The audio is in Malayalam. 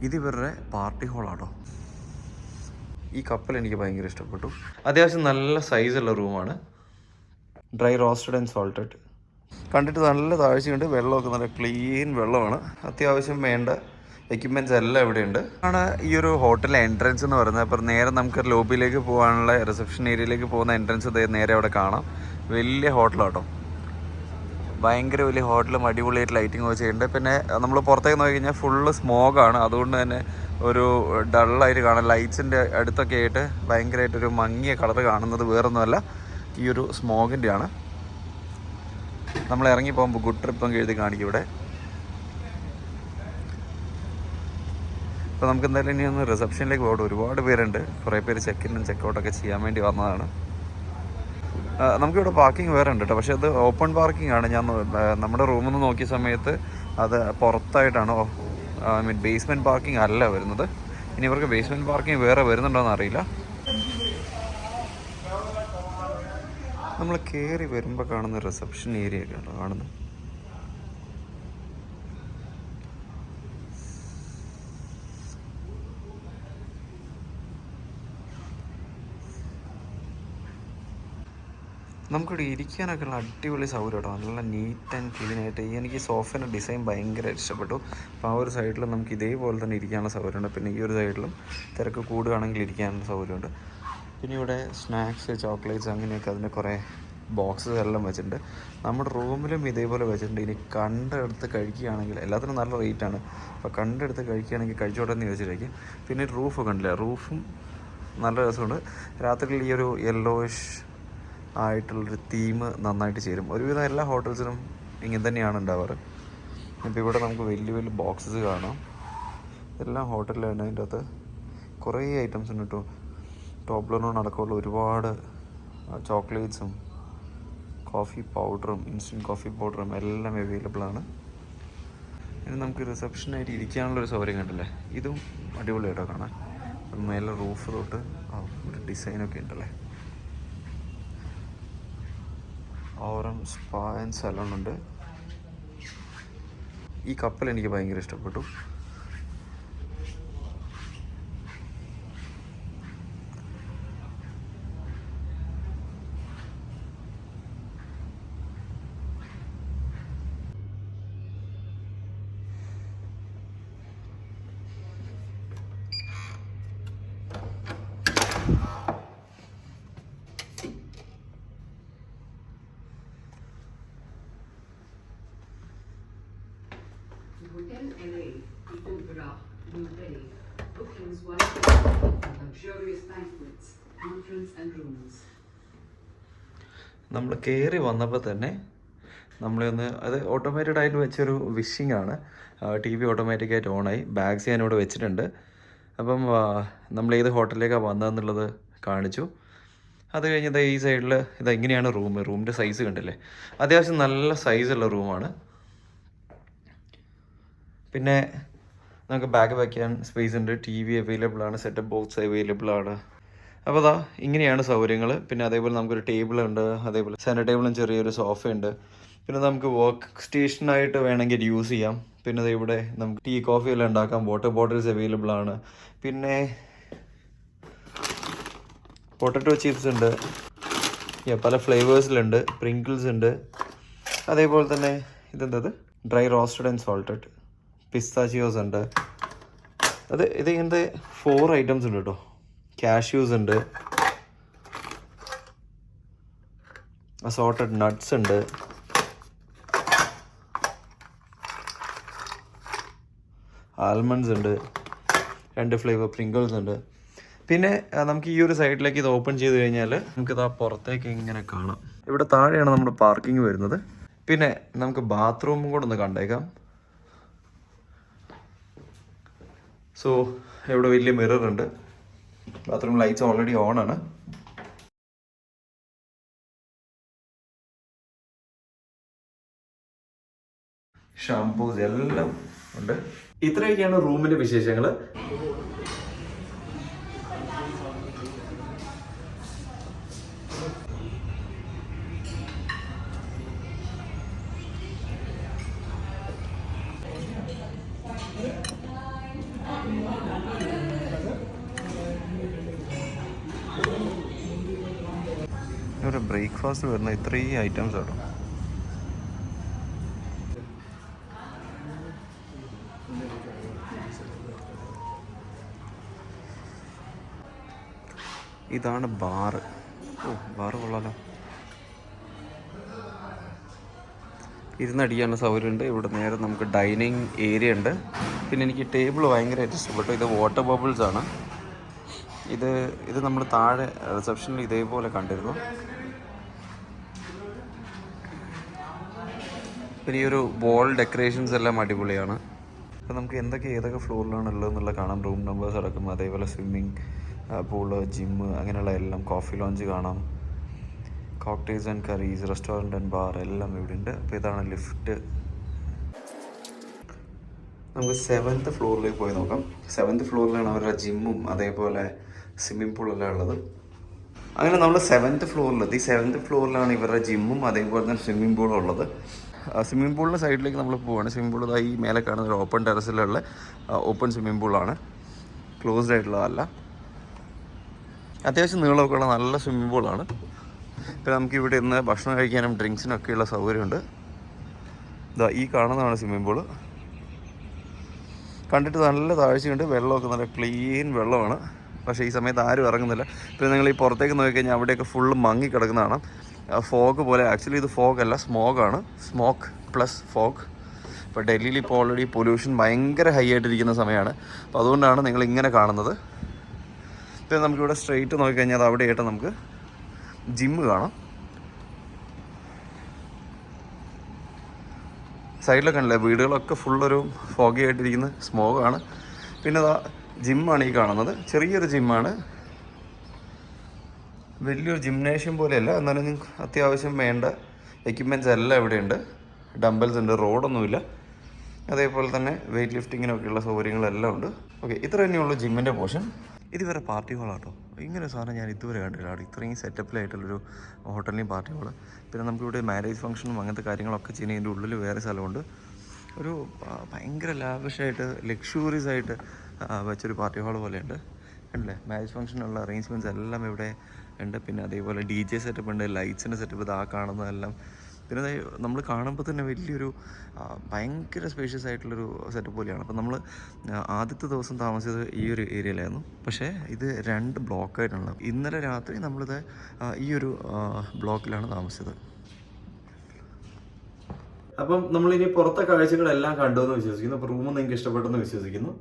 ഇത് ഇവരുടെ പാർട്ടി ഹോളാണോ. ഈ കപ്പൽ എനിക്ക് ഭയങ്കര ഇഷ്ടപ്പെട്ടു. അത്യാവശ്യം നല്ല സൈസുള്ള റൂമാണ്. Dry roasted and salted. കണ്ടിട്ട് നല്ല താഴ്ചയുണ്ട്. വെള്ളമൊക്കെ നല്ല ക്ലീൻ വെള്ളമാണ്. അത്യാവശ്യം വേണ്ട എക്യുപ്മെൻറ്റ്സ് എല്ലാം ഇവിടെയുണ്ട്. ആണ് ഈ ഒരു ഹോട്ടലിലെ എൻട്രൻസ് എന്ന് പറയുന്നത്. അപ്പോൾ നേരെ നമുക്ക് ലോബിയിലേക്ക് പോകാനുള്ള റിസപ്ഷൻ ഏരിയയിലേക്ക് പോകുന്ന എൻട്രൻസ് നേരെ അവിടെ കാണാം. വലിയ ഹോട്ടലാട്ടോ, ഭയങ്കര വലിയ ഹോട്ടലും അടിപൊളിയായിട്ട് ലൈറ്റിംഗ് ഒക്കെ ചെയ്യുന്നുണ്ട്. പിന്നെ നമ്മൾ പുറത്തേക്ക് നോക്കി കഴിഞ്ഞാൽ ഫുള്ള് സ്മോഗാണ്. അതുകൊണ്ട് തന്നെ ഒരു ഡള്ളായിട്ട് കാണാം. ലൈറ്റ്സിൻ്റെ അടുത്തൊക്കെ ആയിട്ട് ഭയങ്കരമായിട്ടൊരു മങ്ങിയ കളർ കാണുന്നത് വേറൊന്നുമല്ല, ഈ ഒരു സ്മോഗിൻ്റെയാണ്. നമ്മൾ ഇറങ്ങി പോകുമ്പോൾ ഗുഡ് ട്രിപ്പ് ഒക്കെ എഴുതി കാണിക്കും ഇവിടെ. അപ്പോൾ നമുക്ക് എന്തായാലും ഇനി ഒന്ന് റിസപ്ഷനിലേക്ക് പോകട്ടെ. ഒരുപാട് പേരുണ്ട്. കുറേ പേര് ചെക്ക് ഇന്നും ചെക്കൗട്ടൊക്കെ ചെയ്യാൻ വേണ്ടി വന്നതാണ്. നമുക്കിവിടെ പാർക്കിംഗ് വേറെ ഉണ്ട് കേട്ടോ, പക്ഷേ അത് ഓപ്പൺ പാർക്കിംഗ് ആണ്. ഞാൻ നമ്മുടെ റൂമിൽ നിന്ന് നോക്കിയ സമയത്ത് അത് പുറത്തായിട്ടാണ്. ഐ മീൻ ബേസ്മെൻറ്റ് പാർക്കിംഗ് അല്ല വരുന്നത്. ഇനി ഇവർക്ക് ബേസ്മെൻറ്റ് പാർക്കിംഗ് വേറെ വരുന്നുണ്ടോയെന്ന് അറിയില്ല. നമ്മൾ കയറി വരുമ്പോൾ കാണുന്ന റിസപ്ഷൻ ഏരിയ ഒക്കെ ഉണ്ടോ കാണുന്നത്. നമുക്കിവിടെ ഇരിക്കാനൊക്കെ ഉള്ള അടിപൊളി സൗകര്യം കേട്ടോ. നല്ല നീറ്റ് ആൻഡ് ക്ലീൻ ആയിട്ട്. എനിക്ക് സോഫേൻ്റെ ഡിസൈൻ ഭയങ്കര ഇഷ്ടപ്പെട്ടു. അപ്പോൾ ആ ഒരു സൈഡിൽ നമുക്ക് ഇതേപോലെ തന്നെ ഇരിക്കാനുള്ള സൗകര്യമുണ്ട്. പിന്നെ ഈ ഒരു സൈഡിലും തിരക്ക് കൂടുകയാണെങ്കിൽ ഇരിക്കാനുള്ള സൗകര്യമുണ്ട്. പിന്നെ ഇവിടെ സ്നാക്സ്, ചോക്ലേറ്റ്സ് അങ്ങനെയൊക്കെ അതിൻ്റെ കുറേ ബോക്സസ് എല്ലാം വെച്ചിട്ടുണ്ട്. നമ്മുടെ റൂമിലും ഇതേപോലെ വെച്ചിട്ടുണ്ട്. ഇനി കണ്ടെടുത്ത് കഴിക്കുകയാണെങ്കിൽ എല്ലാത്തിനും നല്ല റേറ്റാണ്. അപ്പോൾ കണ്ടെടുത്ത് കഴിക്കുകയാണെങ്കിൽ കഴിച്ചോട്ടെ എന്ന് ചോദിച്ചിരിക്കും. പിന്നെ റൂഫ് കണ്ടില്ല, റൂഫും നല്ല രസമുണ്ട്. രാത്രിയിൽ ഈ ഒരു യെല്ലോയിഷ് ആയിട്ടുള്ളൊരു തീം നന്നായിട്ട് ചേരും. ഒരുവിധം എല്ലാ ഹോട്ടൽസിനും ഇങ്ങനെ തന്നെയാണ് ഉണ്ടാവാറ്. ഇപ്പോൾ ഇവിടെ നമുക്ക് വലിയ വലിയ ബോക്സസ് കാണാം. എല്ലാം ഹോട്ടലിലാണ്. അതിൻ്റെ അകത്ത് കുറേ ഐറ്റംസ് ഉണ്ട് കേട്ടോ. ടോബ്ലറോൺ അടക്കമുള്ള ഒരുപാട് ചോക്ലേറ്റ്സും കോഫി പൗഡറും ഇൻസ്റ്റൻറ്റ് കോഫി പൗഡറും എല്ലാം അവൈലബിളാണ്. ഇനി നമുക്ക് റിസപ്ഷനായിട്ട് ഇരിക്കാനുള്ളൊരു സൗകര്യം കണ്ടല്ലേ, ഇതും അടിപൊളിയായിട്ടോ കാണാൻ. മേലെ റൂഫ് തൊട്ട് ഒരു ഡിസൈനൊക്കെ ഉണ്ടല്ലേ. ഓറം സ്പാ ആൻഡ് സലൂൺ ഉണ്ട്. ഈ കപ്പൽ എനിക്ക് ഭയങ്കര ഇഷ്ടപ്പെട്ടു. Hotel LA, Itubra, New Delhi. Bookings 1 luxurious banquets, conference and rooms. നമ്മൾ കയറി വന്നപ്പോൾ തന്നെ നമ്മളൊന്ന് അത് ഓട്ടോമാറ്റഡ് ആയിട്ട് വെച്ചൊരു വിഷിംഗ് ആണ്. ടി വി ഓട്ടോമാറ്റിക്കായിട്ട് ഓണായി. ബാഗ്സ് ഞാനിവിടെ വെച്ചിട്ടുണ്ട്. അപ്പം നമ്മൾ ഏത് ഹോട്ടലിലേക്കാണ് വന്നതെന്നുള്ളത് കാണിച്ചു. അത് കഴിഞ്ഞത് ഈ സൈഡിൽ ഇതെങ്ങനെയാണ് റൂമിൻ്റെ സൈസ് കണ്ടില്ലേ. അത്യാവശ്യം നല്ല സൈസുള്ള റൂമാണ്. പിന്നെ നമുക്ക് ബാഗ് വയ്ക്കാൻ സ്പേസ് ഉണ്ട്. ടി വി അവൈലബിൾ ആണ്. സെറ്റപ്പ് ബോക്സ് അവൈലബിൾ ആണ്. അപ്പോൾ അതാ ഇങ്ങനെയാണ് സൗകര്യങ്ങൾ. പിന്നെ അതേപോലെ നമുക്കൊരു ടേബിളുണ്ട്. അതേപോലെ സെൻറ്റർ ടേബിളും ചെറിയൊരു സോഫയുണ്ട്. പിന്നെ നമുക്ക് വർക്ക് സ്റ്റേഷനായിട്ട് വേണമെങ്കിൽ യൂസ് ചെയ്യാം. പിന്നെ ഇവിടെ നമുക്ക് ടീ കോഫി എല്ലാം ഉണ്ടാക്കാം. വാട്ടർ ബോട്ടിൽസ് അവൈലബിൾ ആണ്. പിന്നെ പൊട്ടറ്റോ ചിപ്സ് ഉണ്ട്. പല ഫ്ലേവേഴ്സിലുണ്ട്. പ്രിങ്കിൾസ് ഉണ്ട്. അതേപോലെ തന്നെ ഇതെന്തത് ഡ്രൈ റോസ്റ്റഡ് ആൻഡ് സോൾട്ടഡ് പിസ്താച്ചിയോസ് ഉണ്ട്. ഇത് ഇങ്ങനത്തെ 4 ഐറ്റംസ് ഉണ്ട് കേട്ടോ. കാഷ്യൂസ് ഉണ്ട്. അസോർട്ടഡ് നട്ട്സ് ഉണ്ട്. ആൽമണ്ട്സ് ഉണ്ട്. 2 ഫ്ലേവർ പ്രിങ്കിൾസ് ഉണ്ട്. പിന്നെ നമുക്ക് ഈ ഒരു സൈഡിലേക്ക് ഇത് ഓപ്പൺ ചെയ്ത് കഴിഞ്ഞാൽ നമുക്കിത് ആ പുറത്തേക്ക് ഇങ്ങനെ കാണാം. ഇവിടെ താഴെയാണ് നമ്മുടെ പാർക്കിംഗ് വരുന്നത്. പിന്നെ നമുക്ക് ബാത്റൂമും കൂടെ ഒന്ന് കണ്ടേക്കാം. സോ ഇവിടെ വലിയ മിറർ ഉണ്ട്. ബാത്റൂം ലൈറ്റ്സ് ഓൾറെഡി ഓൺ ആണ്. ഷാംപൂസ് എല്ലാം ഉണ്ട്. ഇത്രയൊക്കെയാണ് റൂമിന്റെ വിശേഷങ്ങൾ. ഒരു ബ്രേക്ക്ഫാസ്റ്റ് വരുന്ന ഇത്രയും ഐറ്റംസ് ആട്ടോ. ഇതാണ് ബാറ്. ഓ, ബാറ് കൊള്ളാലോ. ഇരുന്നടിക്കാനുള്ള സൗകര്യമുണ്ട്. ഇവിടെ നേരെ നമുക്ക് ഡൈനിങ് ഏരിയ ഉണ്ട്. പിന്നെ എനിക്ക് ടേബിൾ ഭയങ്കരമായിട്ട് ഇഷ്ടപ്പെട്ടു. ഇത് വാട്ടർ ബബിൾസ് ആണ്. ഇത് നമ്മൾ താഴെ റിസപ്ഷനിൽ ഇതേപോലെ കണ്ടിരുന്നു. പിന്നെ ഈ ഒരു വോൾ ഡെക്കറേഷൻസ് എല്ലാം അടിപൊളിയാണ്. അപ്പോൾ നമുക്ക് ഏതൊക്കെ ഫ്ലോറിലാണ് ഉള്ളതെന്നുള്ള കാണാം. റൂം നമ്പേഴ്സ് അടക്കം, അതേപോലെ സ്വിമ്മിങ് പൂള്, ജിമ്മ്, അങ്ങനെയുള്ള എല്ലാം, കോഫി ലോഞ്ച് കാണാം, cocktails and കറീസ്, restaurant and bar എല്ലാം ഇവിടെ ഉണ്ട്. അപ്പോൾ ഇതാണ് ലിഫ്റ്റ്. നമുക്ക് 7th ഫ്ലോറിലേക്ക് പോയി നോക്കാം. 7th ഫ്ലോറിലാണ് അവരുടെ ജിമ്മും അതേപോലെ സ്വിമ്മിംഗ് പൂളെല്ലാം ഉള്ളത്. അങ്ങനെ നമ്മൾ 7th ഫ്ലോറിലെത്തി. 7th ഫ്ലോറിലാണ് ഇവരുടെ ജിമ്മും അതേപോലെ തന്നെ സ്വിമ്മിംഗ് പൂളും ഉള്ളത്. സ്വിമ്മിംഗ് പൂളിൻ്റെ സൈഡിലേക്ക് നമ്മൾ പോവുകയാണ്. സ്വിമ്മിംഗ് പൂൾ ഈ മേലെ കാണുന്ന ഒരു ഓപ്പൺ ടെറസിലുള്ള ഓപ്പൺ സ്വിമ്മിംഗ് പൂളാണ്, ക്ലോസ്ഡ് ആയിട്ടുള്ളതല്ല. അത്യാവശ്യം നീളമൊക്കെ ഉള്ള നല്ല സ്വിമ്മിംഗ് പൂളാണ്. പിന്നെ നമുക്ക് ഇവിടെ ഇന്ന് ഭക്ഷണം കഴിക്കാനും ഡ്രിങ്ക്സിനൊക്കെയുള്ള സൗകര്യമുണ്ട്. ഈ കാണുന്നതാണ് സ്വിമ്മിംഗ് പൂള്. കണ്ടിട്ട് നല്ല താഴ്ചയുണ്ട്. വെള്ളമൊക്കെ നല്ല ക്ലീൻ വെള്ളമാണ്. പക്ഷേ ഈ സമയത്ത് ആരും ഇറങ്ങുന്നില്ല. പിന്നെ നിങ്ങൾ ഈ പുറത്തേക്ക് നോക്കിക്കഴിഞ്ഞാൽ അവിടെയൊക്കെ ഫുള്ള് മങ്ങി കിടക്കുന്നതാണ്. ഫോഗ് പോലെ. ആക്ച്വലി ഇത് ഫോഗ് അല്ല, സ്മോഗാണ്. Smoke plus fog. ഇപ്പോൾ ഡൽഹിയിൽ ഇപ്പോൾ ഓൾറെഡി പൊല്യൂഷൻ ഭയങ്കര ഹൈ ആയിട്ടിരിക്കുന്ന സമയമാണ്. അപ്പോൾ അതുകൊണ്ടാണ് നിങ്ങൾ ഇങ്ങനെ കാണുന്നത്. പിന്നെ നമുക്കിവിടെ സ്ട്രെയിറ്റ് നോക്കിക്കഴിഞ്ഞാൽ അത് അവിടെയായിട്ട് നമുക്ക് ജിമ്മ് കാണാം. സൈഡിലൊക്കെ ഉണ്ടല്ലേ വീടുകളൊക്കെ ഫുള്ളൊരു ഫോഗി ആയിട്ടിരിക്കുന്ന സ്മോഗാണ്. പിന്നെ ജിമ്മാണ് ഈ കാണുന്നത്. ചെറിയൊരു ജിമ്മാണ്, വലിയൊരു ജിംനേഷ്യം പോലെയല്ല. എന്നാലും നിങ്ങൾക്ക് അത്യാവശ്യം വേണ്ട എക്യുപ്മെൻറ്റ്സ് എല്ലാം ഇവിടെയുണ്ട്. ഡംബൽസ് ഉണ്ട്, റോഡൊന്നുമില്ല. അതേപോലെ തന്നെ വെയിറ്റ് ലിഫ്റ്റിങ്ങിനൊക്കെയുള്ള സൗകര്യങ്ങളെല്ലാം ഉണ്ട്. ഓക്കെ, ഇത്ര തന്നെയുള്ളൂ ജിമ്മിൻ്റെ പോർഷൻ. ഇത് വേറെ പാർട്ടി ഹോളാട്ടോ. ഇങ്ങനെ ഒരു സാധനം ഞാൻ ഇതുവരെ കണ്ടില്ല. ഇത്രയും സെറ്റപ്പിലായിട്ടുള്ളൊരു ഹോട്ടലിൻ്റെയും പാർട്ടി ഹോള്. പിന്നെ നമുക്കിവിടെ മാരേജ് ഫംഗ്ഷനും അങ്ങനത്തെ കാര്യങ്ങളൊക്കെ ചെയ്യുന്നതിൻ്റെ ഉള്ളിൽ വേറെ സ്ഥലമുണ്ട്. ഒരു ഭയങ്കര ലാവിഷായിട്ട് ലക്ഷൂറിയസ് ആയിട്ട് വെച്ചൊരു പാർട്ടി ഹോൾ പോലെയുണ്ട്. കണ്ടില്ലേ, മാരേജ് ഫംഗ്ഷനുള്ള അറേഞ്ച്മെൻറ്റ്സ് എല്ലാം ഇവിടെ ഉണ്ട്. പിന്നെ അതേപോലെ DJ സെറ്റപ്പ് ഉണ്ട്, ലൈറ്റ്സിൻ്റെ സെറ്റപ്പ് ഇത് കാണുന്നതെല്ലാം. പിന്നെ നമ്മൾ കാണുമ്പോൾ തന്നെ വലിയൊരു ഭയങ്കര സ്പേഷ്യസ് ആയിട്ടുള്ളൊരു സെറ്റപ്പ് പോലെയാണ്. അപ്പോൾ നമ്മൾ ആദ്യത്തെ ദിവസം താമസിച്ചത് ഈ ഒരു ഏരിയയിലായിരുന്നു. പക്ഷേ ഇത് 2 ബ്ലോക്കായിട്ടാണ്. ഇന്നലെ രാത്രി നമ്മളിത് ഈ ഒരു ബ്ലോക്കിലാണ് താമസിച്ചത്. അപ്പം നമ്മളിനി പുറത്തെ കാഴ്ചകളെല്ലാം കണ്ടു എന്ന് വിശ്വസിക്കുന്നു. അപ്പോൾ റൂം നിങ്ങൾക്ക് ഇഷ്ടപ്പെട്ടെന്ന് വിശ്വസിക്കുന്നു.